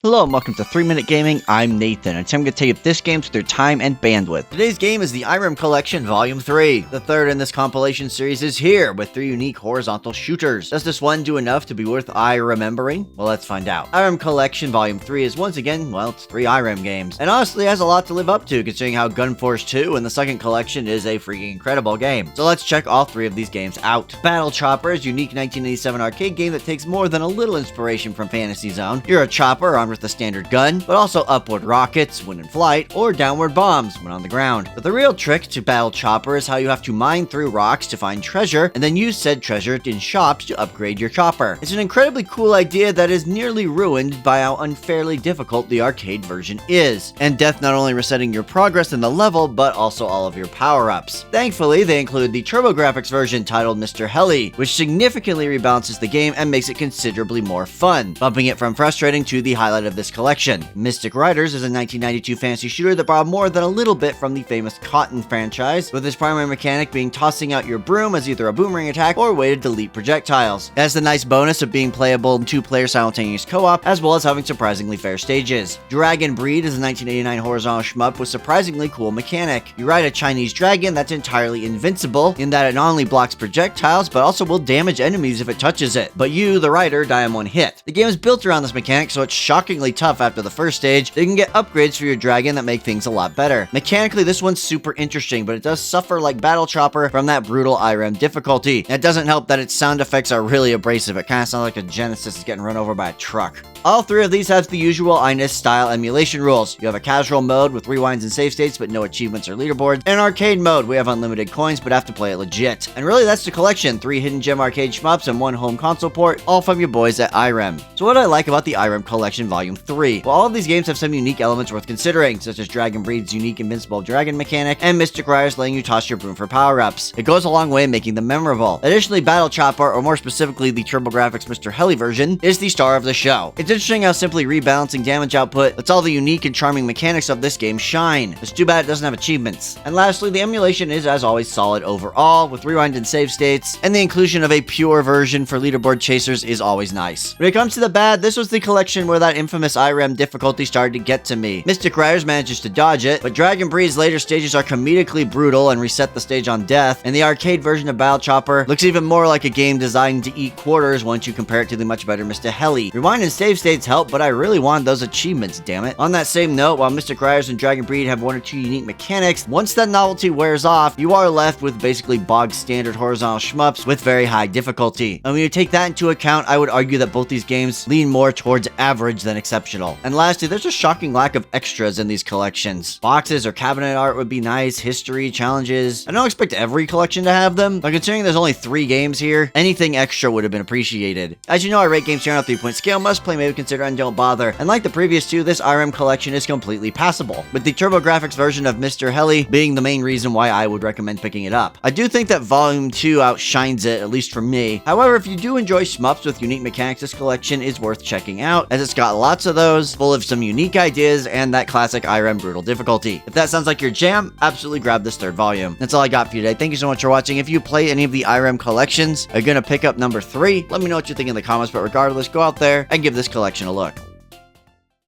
Hello and welcome to 3 Minute Gaming. I'm Nathan, and today I'm going to tell you if this game's their time and bandwidth. Today's game is the iREM Collection Volume 3. The third in this compilation series is here, with 3 unique horizontal shooters. Does this one do enough to be worth remembering? Well, let's find out. iREM Collection Volume 3 is once again, well, it's 3 iREM games, and honestly has a lot to live up to, considering how Gunforce 2 and the second collection is a freaking incredible game. So let's check all 3 of these games out. Battle Chopper is a unique 1987 arcade game that takes more than a little inspiration from Fantasy Zone. You're a chopper armed with a standard gun, but also upward rockets when in flight, or downward bombs when on the ground. But the real trick to Battle Chopper is how you have to mine through rocks to find treasure, and then use said treasure in shops to upgrade your chopper. It's an incredibly cool idea that is nearly ruined by how unfairly difficult the arcade version is, and death not only resetting your progress in the level, but also all of your power-ups. Thankfully, they include the TurboGrafx version titled Mr. Heli, which significantly rebalances the game and makes it considerably more fun, bumping it from frustrating to the highlight of this collection. Mystic Riders is a 1992 fantasy shooter that borrowed more than a little bit from the famous Cotton franchise, with its primary mechanic being tossing out your broom as either a boomerang attack or a way to delete projectiles. It has the nice bonus of being playable in 2-player simultaneous co-op, as well as having surprisingly fair stages. Dragon Breed is a 1989 horizontal shmup with surprisingly cool mechanic. You ride a Chinese dragon that's entirely invincible, in that it not only blocks projectiles, but also will damage enemies if it touches it, but you, the rider, die in one hit. The game is built around this mechanic, so it's shockingly tough after the first stage. You can get upgrades for your dragon that make things a lot better. Mechanically, this one's super interesting, but it does suffer like Battle Chopper from that brutal iREM difficulty. It doesn't help that its sound effects are really abrasive. It kind of sounds like a Genesis is getting run over by a truck. All 3 of these have the usual INIS style emulation rules. You have a casual mode with rewinds and save states, but no achievements or leaderboards. And arcade mode, we have unlimited coins, but have to play it legit. And really, that's the collection. 3 hidden gem arcade shmups and 1 home console port, all from your boys at iREM. So what do I like about the iREM Collection Volume 3? Well, all of these games have some unique elements worth considering, such as Dragon Breed's unique invincible dragon mechanic, and Mystic Riders letting you toss your broom for power-ups. It goes a long way in making them memorable. Additionally, Battle Chopper, or more specifically the TurboGrafx Mr. Heli version, is the star of the show. It's interesting how simply rebalancing damage output lets all the unique and charming mechanics of this game shine. It's too bad it doesn't have achievements. And lastly, the emulation is as always solid overall, with rewind and save states, and the inclusion of a pure version for leaderboard chasers is always nice. When it comes to the bad, this was the collection where that infamous iREM difficulty started to get to me. Mystic Riders manages to dodge it, but Dragon Breed's later stages are comedically brutal and reset the stage on death, and the arcade version of Battle Chopper looks even more like a game designed to eat quarters once you compare it to the much better Mr. Heli. Rewind and save states help, but I really wanted those achievements, damn it. On that same note, while Mystic Riders and Dragon Breed have 1 or 2 unique mechanics, once that novelty wears off, you are left with basically bog standard horizontal shmups with very high difficulty. And when you take that into account, I would argue that both these games lean more towards average than exceptional. And lastly, there's a shocking lack of extras in these collections. Boxes or cabinet art would be nice, history, challenges. I don't expect every collection to have them, but considering there's only 3 games here, anything extra would have been appreciated. As you know, I rate games here on a 3-point scale. Must play, maybe consider, and don't bother. And like the previous 2, this iREM collection is completely passable, with the TurboGrafx version of Mr. Heli being the main reason why I would recommend picking it up. I do think that Volume 2 outshines it, at least for me. However, if you do enjoy shmups with unique mechanics, this collection is worth checking out, as it's got lots of those, full of some unique ideas and that classic iREM brutal difficulty. If that sounds like your jam, absolutely grab this 3rd volume. That's all I got for you today. Thank you so much for watching. If you play any of the iREM collections, are you gonna pick up number 3? Let me know what you think in the comments, but regardless, go out there and give this collection a look.